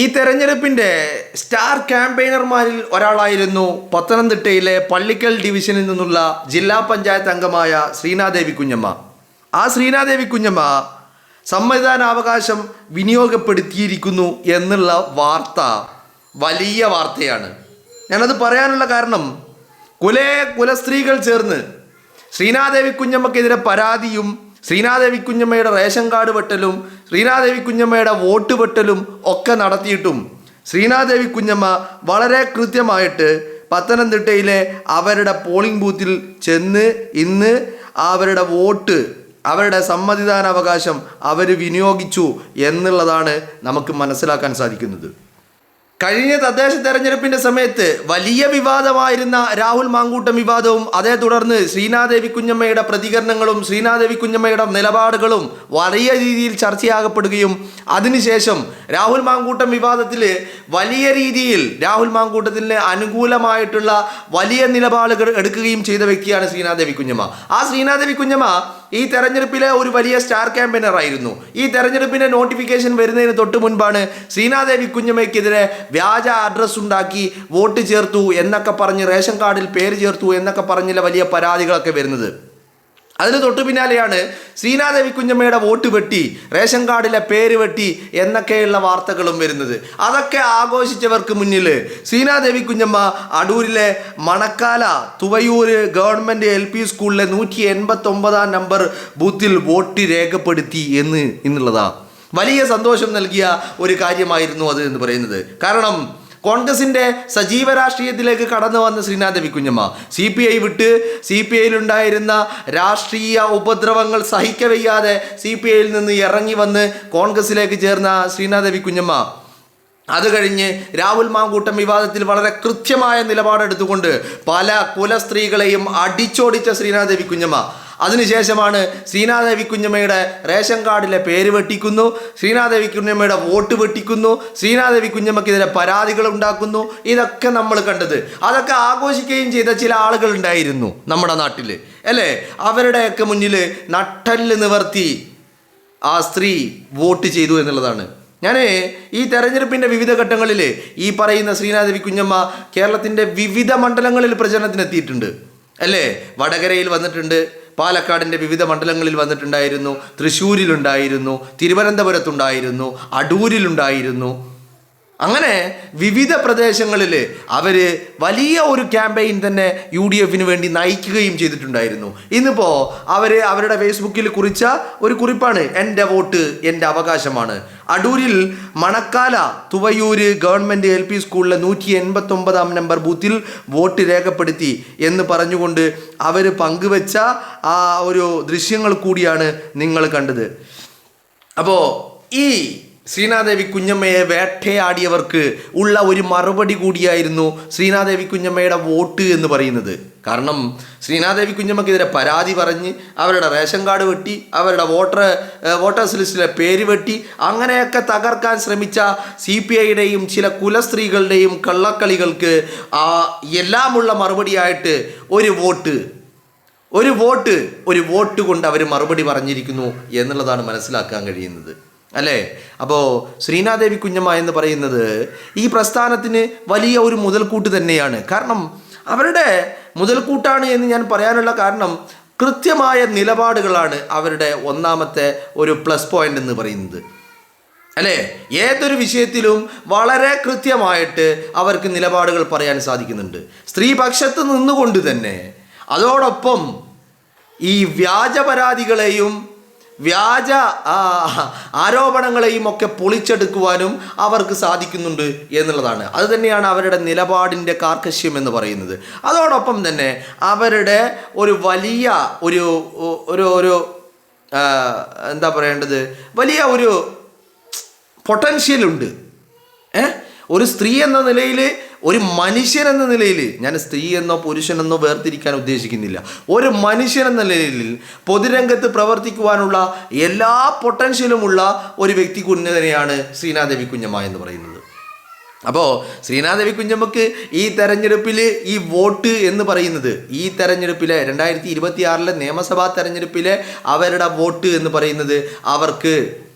ഈ തെരഞ്ഞെടുപ്പിൻ്റെ സ്റ്റാർ ക്യാമ്പയിനർമാരിൽ ഒരാളായിരുന്നു പത്തനംതിട്ടയിലെ പള്ളിക്കൽ ഡിവിഷനിൽ നിന്നുള്ള ജില്ലാ പഞ്ചായത്ത് അംഗമായ ശ്രീനാദേവി കുഞ്ഞമ്മ. ആ ശ്രീനാദേവി കുഞ്ഞമ്മ സമ്മതിദാനാവകാശം വിനിയോഗപ്പെടുത്തിയിരിക്കുന്നു എന്നുള്ള വാർത്ത വലിയ വാർത്തയാണ്. ഞാനത് പറയാനുള്ള കാരണം കുലസ്ത്രീകൾ ചേർന്ന് ശ്രീനാദേവി കുഞ്ഞമ്മക്കെതിരെ പരാതിയും ശ്രീനാദേവി കുഞ്ഞമ്മയുടെ റേഷൻ കാർഡ് വെട്ടലും ശ്രീനാദേവി കുഞ്ഞമ്മയുടെ വോട്ട് വെട്ടലും ഒക്കെ നടത്തിയിട്ടും ശ്രീനാദേവി കുഞ്ഞമ്മ വളരെ കൃത്യമായിട്ട് പത്തനംതിട്ടയിലെ അവരുടെ പോളിംഗ് ബൂത്തിൽ ചെന്ന് ഇന്ന് അവരുടെ വോട്ട്, അവരുടെ സമ്മതിദാനാവകാശം അവർ വിനിയോഗിച്ചു എന്നുള്ളതാണ് നമുക്ക് മനസ്സിലാക്കാൻ സാധിക്കുന്നത്. കഴിഞ്ഞ തദ്ദേശ തെരഞ്ഞെടുപ്പിൻ്റെ സമയത്ത് വലിയ വിവാദമായിരുന്ന രാഹുൽ മാങ്കൂട്ടം വിവാദവും അതേ തുടർന്ന് ശ്രീനാദേവി കുഞ്ഞമ്മയുടെ പ്രതികരണങ്ങളും ശ്രീനാദേവി കുഞ്ഞമ്മയുടെ നിലപാടുകളും വലിയ രീതിയിൽ ചർച്ചയാകപ്പെടുകയും അതിനുശേഷം രാഹുൽ മാങ്കൂട്ടം വിവാദത്തിൽ വലിയ രീതിയിൽ രാഹുൽ മാങ്കൂട്ടത്തിന് അനുകൂലമായിട്ടുള്ള വലിയ നിലപാടുകൾ എടുക്കുകയും ചെയ്ത വ്യക്തിയാണ് ശ്രീനാദേവി കുഞ്ഞമ്മ. ആ ശ്രീനാദേവി കുഞ്ഞമ്മ ഈ തെരഞ്ഞെടുപ്പിലെ ഒരു വലിയ സ്റ്റാർ ക്യാമ്പയിനർ ആയിരുന്നു. ഈ തെരഞ്ഞെടുപ്പിൻ്റെ നോട്ടിഫിക്കേഷൻ വരുന്നതിന് തൊട്ട് മുൻപാണ് ശ്രീനാദേവി കുഞ്ഞമ്മയ്ക്കെതിരെ വ്യാജ അഡ്രസ്സ് ഉണ്ടാക്കി വോട്ട് ചേർത്തു എന്നൊക്കെ പറഞ്ഞ് റേഷൻ കാർഡിൽ പേര് ചേർത്തു എന്നൊക്കെ പറഞ്ഞുള്ള വലിയ പരാതികളൊക്കെ വരുന്നത്. അതിന് തൊട്ടു പിന്നാലെയാണ് ശ്രീനാദേവി കുഞ്ഞമ്മയുടെ വോട്ട് വെട്ടി, റേഷൻ കാർഡിലെ പേര് വെട്ടി എന്നൊക്കെയുള്ള വാർത്തകളും വരുന്നത്. അതൊക്കെ ആഘോഷിച്ചവർക്ക് മുന്നിൽ ശ്രീനാദേവി കുഞ്ഞമ്മ അടൂരിലെ മണക്കാല തുവയൂര് ഗവൺമെൻറ് LP സ്കൂളിലെ 189 നമ്പർ ബൂത്തിൽ വോട്ട് രേഖപ്പെടുത്തി എന്നുള്ളതാണ് വലിയ സന്തോഷം നൽകിയ ഒരു കാര്യമായിരുന്നു അത് എന്ന് പറയുന്നത്. കാരണം കോൺഗ്രസിൻ്റെ സജീവ രാഷ്ട്രീയത്തിലേക്ക് കടന്നു വന്ന ശ്രീനാദേവി കുഞ്ഞമ്മ CPI വിട്ട് CPIയിലുണ്ടായിരുന്ന രാഷ്ട്രീയ ഉപദ്രവങ്ങൾ സഹിക്കവയ്യാതെ CPIയിൽ നിന്ന് ഇറങ്ങി വന്ന് കോൺഗ്രസിലേക്ക് ചേർന്ന ശ്രീനാദേവി കുഞ്ഞമ്മ അത് കഴിഞ്ഞ് രാഹുൽ മാങ്കൂട്ടം വിവാദത്തിൽ വളരെ കൃത്യമായ നിലപാടെടുത്തുകൊണ്ട് പല കുലസ്ത്രീകളെയും അടിച്ചോടിച്ച ശ്രീനാദേവി കുഞ്ഞമ്മ അതിനുശേഷമാണ് ശ്രീനാദേവി കുഞ്ഞമ്മയുടെ റേഷൻ കാർഡിലെ പേര് വെട്ടിക്കുന്നു, ശ്രീനാദേവി കുഞ്ഞമ്മയുടെ വോട്ട് വെട്ടിക്കുന്നു, ശ്രീനാദേവി കുഞ്ഞമ്മക്കെതിരെ പരാതികൾ ഉണ്ടാക്കുന്നു. ഇതൊക്കെ നമ്മൾ കണ്ടത്, അതൊക്കെ ആഘോഷിക്കുകയും ചെയ്ത ചില ആളുകൾ ഉണ്ടായിരുന്നു നമ്മുടെ നാട്ടിൽ അല്ലേ. അവരുടെയൊക്കെ മുന്നിൽ നട്ടല് നിവർത്തി ആ സ്ത്രീ വോട്ട് ചെയ്തു എന്നുള്ളതാണ്. ഞാൻ ഈ തെരഞ്ഞെടുപ്പിൻ്റെ വിവിധ ഘട്ടങ്ങളിൽ ഈ പറയുന്ന ശ്രീനാദേവി കുഞ്ഞമ്മ കേരളത്തിൻ്റെ വിവിധ മണ്ഡലങ്ങളിൽ പ്രചരണത്തിനെത്തിയിട്ടുണ്ട് അല്ലേ. വടകരയിൽ വന്നിട്ടുണ്ട്, പാലക്കാടിൻ്റെ വിവിധ മണ്ഡലങ്ങളിൽ വന്നിട്ടുണ്ടായിരുന്നു, തൃശ്ശൂരിലുണ്ടായിരുന്നു, തിരുവനന്തപുരത്തുണ്ടായിരുന്നു, അടൂരിലുണ്ടായിരുന്നു. അങ്ങനെ വിവിധ പ്രദേശങ്ങളിൽ അവർ വലിയ ഒരു ക്യാമ്പയിൻ തന്നെ UDFന് വേണ്ടി നയിക്കുകയും ചെയ്തിട്ടുണ്ടായിരുന്നു. ഇന്നിപ്പോൾ അവരുടെ ഫേസ്ബുക്കിൽ കുറിച്ച ഒരു കുറിപ്പാണ് എൻ്റെ വോട്ട് എൻ്റെ അവകാശമാണ്. അടൂരിൽ മണക്കാല തുവയൂര് ഗവൺമെൻറ് LP സ്കൂളിലെ 189 നമ്പർ ബൂത്തിൽ വോട്ട് രേഖപ്പെടുത്തി എന്ന് പറഞ്ഞുകൊണ്ട് അവർ പങ്കുവെച്ച ആ ഒരു ദൃശ്യങ്ങൾ കൂടിയാണ് നിങ്ങൾ കണ്ടത്. അപ്പോൾ ഈ ശ്രീനാദേവി കുഞ്ഞമ്മയെ വേട്ടയാടിയവർക്ക് ഉള്ള ഒരു മറുപടി കൂടിയായിരുന്നു ശ്രീനാദേവി കുഞ്ഞമ്മയുടെ വോട്ട് എന്ന് പറയുന്നത്. കാരണം ശ്രീനാദേവി കുഞ്ഞമ്മക്കെതിരെ പരാതി പറഞ്ഞ് അവരുടെ റേഷൻ കാർഡ് വെട്ടി, അവരുടെ വോട്ടേഴ്സ് ലിസ്റ്റിലെ പേര് വെട്ടി, അങ്ങനെയൊക്കെ തകർക്കാൻ ശ്രമിച്ച CPIയുടെയും ചില കുലസ്ത്രീകളുടെയും കള്ളക്കളികൾക്ക് എല്ലാമുള്ള മറുപടിയായിട്ട് ഒരു വോട്ട് കൊണ്ട് അവർ മറുപടി പറഞ്ഞിരിക്കുന്നു എന്നുള്ളതാണ് മനസ്സിലാക്കാൻ കഴിയുന്നത് അല്ലേ. അപ്പോൾ ശ്രീനാദേവി കുഞ്ഞമ്മ എന്ന് പറയുന്നത് ഈ പ്രസ്ഥാനത്തിന് വലിയ ഒരു മുതൽക്കൂട്ട് തന്നെയാണ്. കാരണം അവരുടെ മുതൽക്കൂട്ടാണ് എന്ന് ഞാൻ പറയാനുള്ള കാരണം കൃത്യമായ നിലപാടുകളാണ് അവരുടെ ഒന്നാമത്തെ ഒരു പ്ലസ് പോയിന്റ് എന്ന് പറയുന്നത് അല്ലേ. ഏതൊരു വിഷയത്തിലും വളരെ കൃത്യമായിട്ട് അവർക്ക് നിലപാടുകൾ പറയാൻ സാധിക്കുന്നുണ്ട്. സ്ത്രീപക്ഷത്ത് നിന്നുകൊണ്ട് തന്നെ അതോടൊപ്പം ഈ വ്യാജ പരാതികളെയും വ്യാജ ആരോപണങ്ങളെയും ഒക്കെ പൊളിച്ചെടുക്കുവാനും അവർക്ക് സാധിക്കുന്നുണ്ട് എന്നുള്ളതാണ്. അത് തന്നെയാണ് അവരുടെ നിലപാടിൻ്റെ കാർക്കശ്യം എന്ന് പറയുന്നത്. അതോടൊപ്പം തന്നെ അവരുടെ ഒരു വലിയ ഒരു എന്താ പറയേണ്ടത്, വലിയ ഒരു പൊട്ടൻഷ്യലുണ്ട്. ഒരു സ്ത്രീ എന്ന നിലയിൽ, ഒരു മനുഷ്യൻ എന്ന നിലയിൽ, ഞാൻ സ്ത്രീ എന്നോ പുരുഷനെന്നോ വേർതിരിക്കാൻ ഉദ്ദേശിക്കുന്നില്ല, ഒരു മനുഷ്യൻ എന്ന നിലയിൽ പൊതുരംഗത്ത് പ്രവർത്തിക്കുവാനുള്ള എല്ലാ പൊട്ടൻഷ്യലുമുള്ള ഒരു വ്യക്തി തന്നെയാണ് ശ്രീനാദേവി കുഞ്ഞമ്മ എന്ന് പറയുന്നത്. അപ്പോൾ ശ്രീനാദേവി കുഞ്ഞമ്മക്ക് ഈ തെരഞ്ഞെടുപ്പിൽ ഈ വോട്ട് എന്ന് പറയുന്നത്, ഈ തെരഞ്ഞെടുപ്പിലെ 2026 നിയമസഭാ തെരഞ്ഞെടുപ്പിലെ അവരുടെ വോട്ട് എന്ന് പറയുന്നത് അവർക്ക്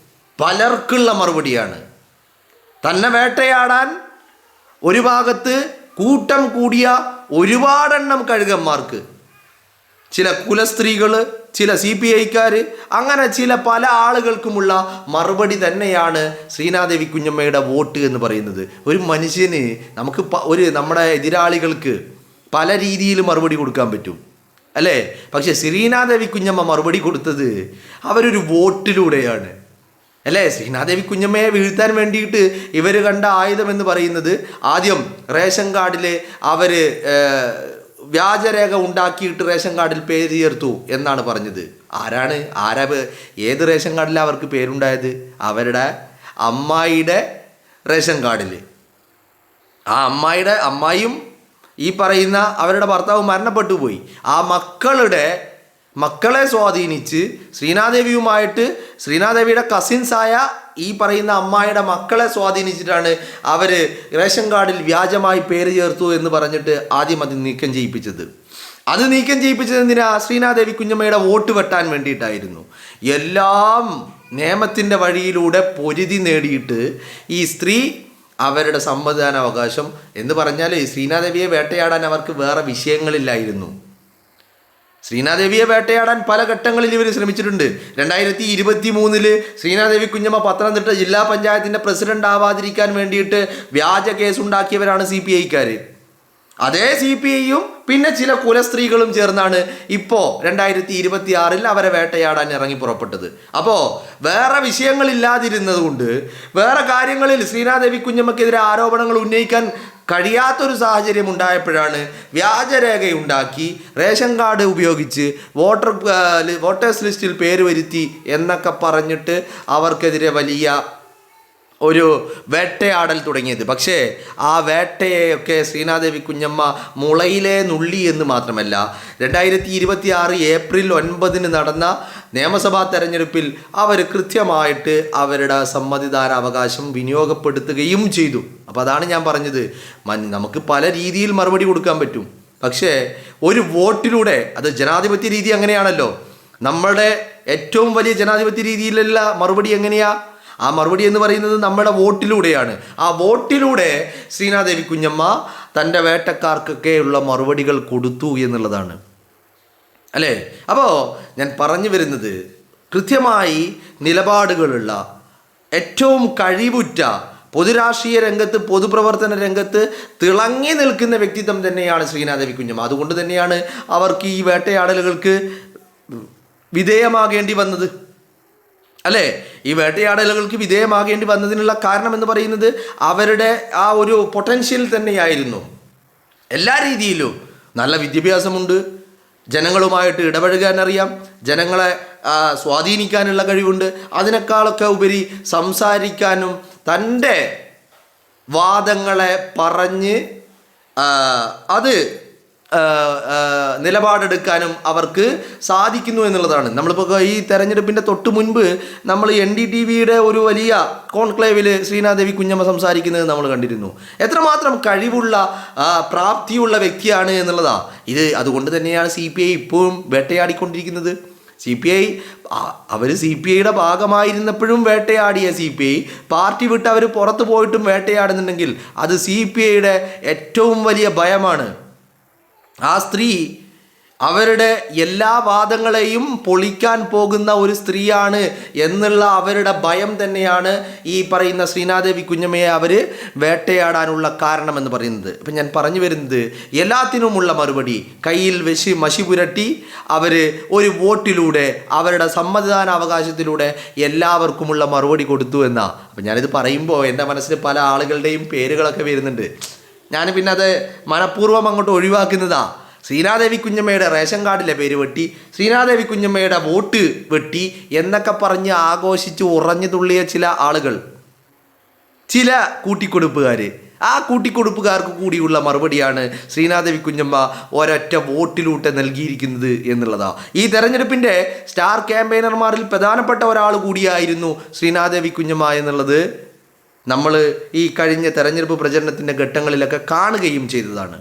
പലർക്കുള്ള മറുപടിയാണ്. തന്നെ വേട്ടയാടാൻ ഒരു ഭാഗത്ത് കൂട്ടം കൂടിയ ഒരുപാടെണ്ണം കഴുകന്മാർക്ക്, ചില കുലസ്ത്രീകൾ, ചില CPIക്കാർ, അങ്ങനെ ചില പല ആളുകൾക്കുമുള്ള മറുപടി തന്നെയാണ് ശ്രീനാദേവി കുഞ്ഞമ്മയുടെ വോട്ട് എന്ന് പറയുന്നത്. ഒരു മനുഷ്യന് നമുക്ക് നമ്മുടെ എതിരാളികൾക്ക് പല രീതിയിൽ മറുപടി കൊടുക്കാൻ പറ്റും അല്ലേ? പക്ഷെ ശ്രീനാദേവി കുഞ്ഞമ്മ മറുപടി കൊടുത്തത് അവരൊരു വോട്ടിലൂടെയാണ് അല്ലേ? ശ്രീനാദേവി കുഞ്ഞമ്മയെ വീഴ്ത്താൻ വേണ്ടിയിട്ട് ഇവർ കണ്ട ആയുധം എന്ന് പറയുന്നത് ആദ്യം റേഷൻ കാർഡിൽ അവർ വ്യാജരേഖ ഉണ്ടാക്കിയിട്ട് റേഷൻ കാർഡിൽ പേര് ചേർത്തു എന്നാണ് പറഞ്ഞത്. ഏത് റേഷൻ കാർഡിലാണ് അവർക്ക് പേരുണ്ടായത്? അവരുടെ അമ്മായിയുടെ റേഷൻ കാർഡിൽ. ആ അമ്മായിയും ഈ പറയുന്ന അവരുടെ ഭർത്താവ് മരണപ്പെട്ടു പോയി. ആ മക്കളെ സ്വാധീനിച്ച് ശ്രീനാദേവിയുടെ കസിൻസായ ഈ പറയുന്ന അമ്മായിയുടെ മക്കളെ സ്വാധീനിച്ചിട്ടാണ് അവർ റേഷൻ കാർഡിൽ വ്യാജമായി പേര് ചേർത്തു എന്ന് പറഞ്ഞിട്ട് ആദ്യം അത് നീക്കം ചെയ്യിപ്പിച്ചത്. എന്തിനാ? ശ്രീനാദേവി കുഞ്ഞമ്മയുടെ വോട്ട് വെട്ടാൻ വേണ്ടിയിട്ടായിരുന്നു. എല്ലാം നിയമത്തിൻ്റെ വഴിയിലൂടെ പൊരുതി നേടിയിട്ട് ഈ സ്ത്രീ അവരുടെ സമ്മതിദാനാവകാശം എന്ന് പറഞ്ഞാൽ ശ്രീനാദേവിയെ വേട്ടയാടാൻ അവർക്ക് വേറെ വിഷയങ്ങളില്ലായിരുന്നു. ശ്രീനാദേവിയെ വേട്ടയാടാൻ പല ഘട്ടങ്ങളിൽ ഇവർ ശ്രമിച്ചിട്ടുണ്ട്. 2023 ശ്രീനാദേവി കുഞ്ഞമ്മ പത്തനംതിട്ട ജില്ലാ പഞ്ചായത്തിൻ്റെ പ്രസിഡന്റ് ആവാതിരിക്കാൻ വേണ്ടിയിട്ട് വ്യാജ കേസുണ്ടാക്കിയവരാണ് CPIക്കാർ. അതേ CPIയും പിന്നെ ചില കുലസ്ത്രീകളും ചേർന്നാണ് ഇപ്പോൾ 2026 അവരെ വേട്ടയാടാൻ ഇറങ്ങി പുറപ്പെട്ടത്. അപ്പോൾ വേറെ വിഷയങ്ങളില്ലാതിരുന്നത് കൊണ്ട് വേറെ കാര്യങ്ങളിൽ ശ്രീനാദേവി കുഞ്ഞമ്മക്കെതിരെ ആരോപണങ്ങൾ ഉന്നയിക്കാൻ കഴിയാത്തൊരു സാഹചര്യം ഉണ്ടായപ്പോഴാണ് വ്യാജരേഖയുണ്ടാക്കി റേഷൻ കാർഡ് ഉപയോഗിച്ച് വോട്ടേഴ്സ് ലിസ്റ്റിൽ പേര് വരുത്തി എന്നൊക്കെ പറഞ്ഞിട്ട് അവർക്കെതിരെ വലിയ ഒരു വേട്ടയാടൽ തുടങ്ങിയത്. പക്ഷേ ആ വേട്ടയെയൊക്കെ ശ്രീനാദേവി കുഞ്ഞമ്മ മുളയിലെ നുള്ളി എന്ന് മാത്രമല്ല, 2026 ഏപ്രിൽ 9 നടന്ന നിയമസഭാ തെരഞ്ഞെടുപ്പിൽ അവർ കൃത്യമായിട്ട് അവരുടെ സമ്മതിദാനാവകാശം വിനിയോഗപ്പെടുത്തുകയും ചെയ്തു. അപ്പോൾ അതാണ് ഞാൻ പറഞ്ഞത്, നമുക്ക് പല രീതിയിൽ മറുപടി കൊടുക്കാൻ പറ്റും. പക്ഷേ ഒരു വോട്ടിലൂടെ, അത് ജനാധിപത്യ രീതി അങ്ങനെയാണല്ലോ, നമ്മളുടെ ഏറ്റവും വലിയ ജനാധിപത്യ രീതിയിലുള്ള മറുപടി എങ്ങനെയാ? ആ മറുപടി എന്ന് പറയുന്നത് നമ്മുടെ വോട്ടിലൂടെയാണ്. ആ വോട്ടിലൂടെ ശ്രീനാദേവി കുഞ്ഞമ്മ തൻ്റെ വേട്ടക്കാർക്കൊക്കെയുള്ള മറുപടികൾ കൊടുത്തു എന്നുള്ളതാണ് അല്ലേ? അപ്പോൾ ഞാൻ പറഞ്ഞു വരുന്നത്, കൃത്യമായി നിലപാടുകളുള്ള ഏറ്റവും കഴിവുറ്റ പൊതുരാഷ്ട്രീയ രംഗത്ത്, പൊതുപ്രവർത്തന രംഗത്ത് തിളങ്ങി നിൽക്കുന്ന വ്യക്തിത്വം തന്നെയാണ് ശ്രീനാദേവി കുഞ്ഞമ്മ. അതുകൊണ്ട് തന്നെയാണ് അവർക്ക് ഈ വേട്ടയാടലുകൾക്ക് വിധേയമാകേണ്ടി വന്നത് അല്ലേ? ഈ വേട്ടയാടലുകൾക്ക് വിധേയമാകേണ്ടി വന്നതിനുള്ള കാരണം എന്ന് പറയുന്നത് അവരുടെ ആ ഒരു പൊട്ടൻഷ്യൽ തന്നെയായിരുന്നു. എല്ലാ രീതിയിലും നല്ല വിദ്യാഭ്യാസമുണ്ട്, ജനങ്ങളുമായിട്ട് ഇടപഴകാൻ അറിയാം, ജനങ്ങളെ സ്വാധീനിക്കാനുള്ള കഴിവുണ്ട്, അതിനേക്കാളൊക്കെ ഉപരി സംസാരിക്കാനും തൻ്റെ വാദങ്ങളെ പറഞ്ഞ് അത് നിലപാടെടുക്കാനും അവർക്ക് സാധിക്കുന്നു എന്നുള്ളതാണ്. നമ്മളിപ്പോൾ ഈ തെരഞ്ഞെടുപ്പിൻ്റെ തൊട്ട് മുൻപ് നമ്മൾ NDTVയുടെ ഒരു വലിയ കോൺക്ലേവിൽ ശ്രീനാദേവി കുഞ്ഞമ്മ സംസാരിക്കുന്നത് നമ്മൾ കണ്ടിരുന്നു. എത്രമാത്രം കഴിവുള്ള പ്രാപ്തിയുള്ള വ്യക്തിയാണ് എന്നുള്ളതാണ് ഇത്. അതുകൊണ്ട് തന്നെയാണ് CPI ഇപ്പോഴും വേട്ടയാടിക്കൊണ്ടിരിക്കുന്നത്. അവർ CPIയുടെ ഭാഗമായിരുന്നപ്പോഴും വേട്ടയാടിയ CPI പാർട്ടി വിട്ട് അവർ പുറത്തു പോയിട്ടും വേട്ടയാടുന്നുണ്ടെങ്കിൽ അത് CPIയുടെ ഏറ്റവും വലിയ ഭയമാണ്. ആ സ്ത്രീ അവരുടെ എല്ലാ വാദങ്ങളെയും പൊളിക്കാൻ പോകുന്ന ഒരു സ്ത്രീയാണ് എന്നുള്ള അവരുടെ ഭയം തന്നെയാണ് ഈ പറയുന്ന ശ്രീനാദേവി കുഞ്ഞമ്മയെ അവർ വേട്ടയാടാനുള്ള കാരണമെന്ന് പറയുന്നത്. അപ്പം ഞാൻ പറഞ്ഞു വരുന്നത്, എല്ലാത്തിനുമുള്ള മറുപടി കയ്യിൽ മഷി പുരട്ടി അവർ ഒരു വോട്ടിലൂടെ, അവരുടെ സമ്മതിദാനാവകാശത്തിലൂടെ എല്ലാവർക്കുമുള്ള മറുപടി കൊടുത്തു എന്നാ. അപ്പം ഞാനിത് പറയുമ്പോൾ എൻ്റെ മനസ്സിൽ പല ആളുകളുടെയും പേരുകളൊക്കെ വരുന്നുണ്ട്. ഞാൻ പിന്നെ അത് മനഃപൂർവ്വം അങ്ങോട്ട് ഒഴിവാക്കുന്നതാ. ശ്രീനാദേവി കുഞ്ഞമ്മയുടെ റേഷൻ കാർഡിലെ പേര് വെട്ടി, ശ്രീനാദേവി കുഞ്ഞമ്മയുടെ വോട്ട് വെട്ടി എന്നൊക്കെ പറഞ്ഞ് ആഘോഷിച്ച് ഉറഞ്ഞു തുള്ളിയ ചില ആളുകൾ, ചില കൂട്ടിക്കൊടുപ്പുകാർ, ആ കൂട്ടിക്കൊടുപ്പുകാർക്ക് കൂടിയുള്ള മറുപടിയാണ് ശ്രീനാദേവി കുഞ്ഞമ്മ ഒരൊറ്റ വോട്ടിലൂടെ നൽകിയിരിക്കുന്നത് എന്നുള്ളതാണ്. ഈ തെരഞ്ഞെടുപ്പിൻ്റെ സ്റ്റാർ ക്യാമ്പയിനർമാരിൽ പ്രധാനപ്പെട്ട ഒരാൾ കൂടിയായിരുന്നു ശ്രീനാദേവി കുഞ്ഞമ്മ എന്നുള്ളത് നമ്മൾ ഈ കഴിഞ്ഞ തെരഞ്ഞെടുപ്പ് പ്രചരണത്തിൻ്റെ ഘട്ടങ്ങളിലൊക്കെ കാണുകയും ചെയ്തതാണ്.